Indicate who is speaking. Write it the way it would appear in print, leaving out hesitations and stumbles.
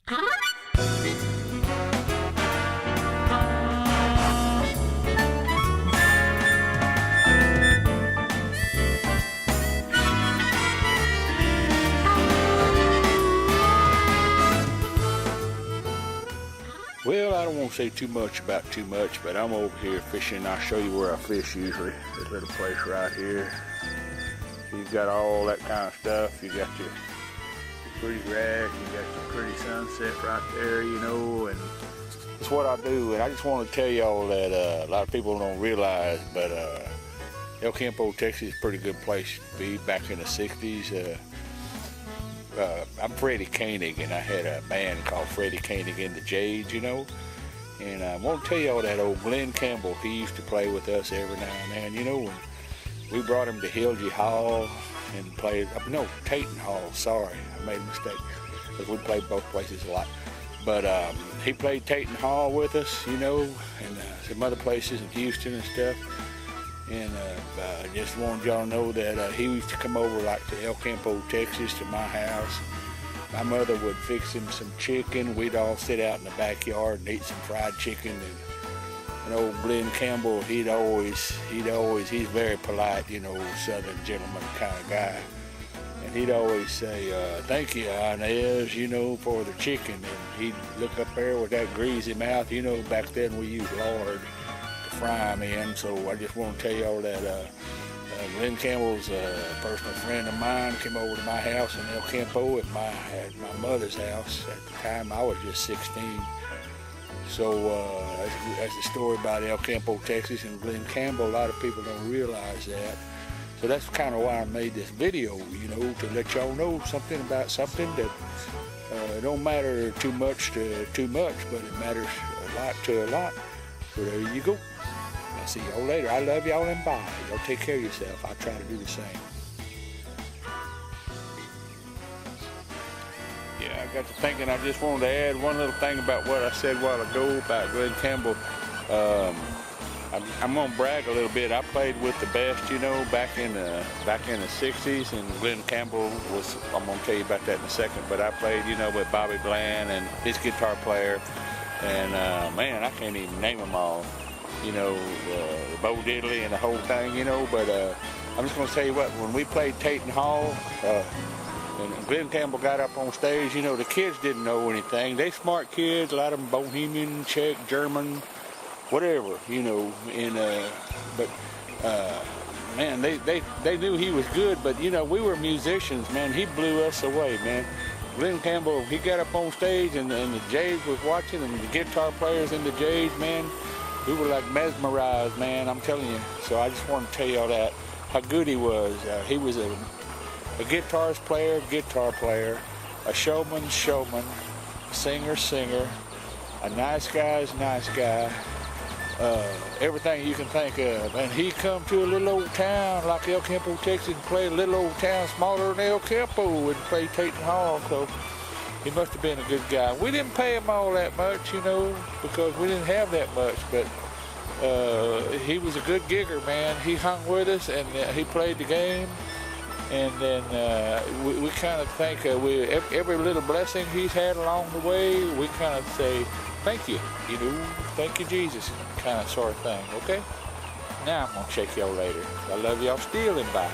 Speaker 1: Well, I don't want to say too much about too much, but I'm over here fishing. I'll show you where I fish usually. This little place right here. You've got all that kind of stuff. You got your pretty rack, you got your pretty sunset right there, you know, and it's what I do. And I just want to tell y'all that a lot of people don't realize, but El Campo, Texas is a pretty good place to be back in the 60s. I'm Freddie Koenig, and I had a band called Freddie Koenig and the Jades, you know. And I want to tell y'all that old Glen Campbell, he used to play with us every now and then, you know. And we brought him to Hilgy Hall and played, no, Taiton Hall, sorry, I made a mistake, because we played both places a lot. But he played Taiton Hall with us, you know, and some other places in Houston and stuff. And I just wanted y'all to know that he used to come over like to El Campo, Texas, to my house. My mother would fix him some chicken. We'd all sit out in the backyard and eat some fried chicken. And old Glen Campbell, he's very polite, you know, southern gentleman kind of guy. And he'd always say, thank you, Inez, you know, for the chicken. And he'd look up there with that greasy mouth, you know, back then we used lard fry them in. So I just want to tell y'all that Glen Campbell's a personal friend of mine. Came over to my house in El Campo at my mother's house. At the time I was just 16. So that's the story about El Campo, Texas and Glen Campbell. A lot of people don't realize that. So that's kind of why I made this video, you know, to let y'all know something about something that don't matter too much to too much, but it matters a lot to a lot. So there you go. I'll see y'all later. I love y'all and bye. Y'all take care of yourself. I'll try to do the same. Yeah, I got to thinking I just wanted to add one little thing about what I said a while ago about Glen Campbell. I'm gonna brag a little bit. I played with the best, you know, back in the 60s, and Glen Campbell was, I'm gonna tell you about that in a second, but I played, you know, with Bobby Glen and his guitar player. And man, I can't even name them all, you know, Bo Diddley and the whole thing, you know. But I'm just going to tell you what, when we played Taiton Hall, and Glen Campbell got up on stage, you know, the kids didn't know anything. They smart kids, a lot of them Bohemian, Czech, German, whatever, you know. And but man, they knew he was good, but you know, we were musicians, man. He blew us away, man. Glen Campbell, he got up on stage and the Jades was watching, and the guitar players in the Jades, man, we were like mesmerized, man, I'm telling you. So I just want to tell y'all that, how good he was. He was a guitarist player, a showman, singer, a nice guy, everything you can think of. And he come to a little old town like El Campo, Texas, and played a little old town smaller than El Campo and played Taiton Hall. So he must have been a good guy. We didn't pay him all that much, you know, because we didn't have that much, but he was a good gigger, man. He hung with us, and he played the game. And then we kind of think every little blessing he's had along the way, we kind of say, thank you, you know, thank you, Jesus, kind of sort of thing, okay? Now I'm going to check y'all later. I love y'all still, and bye.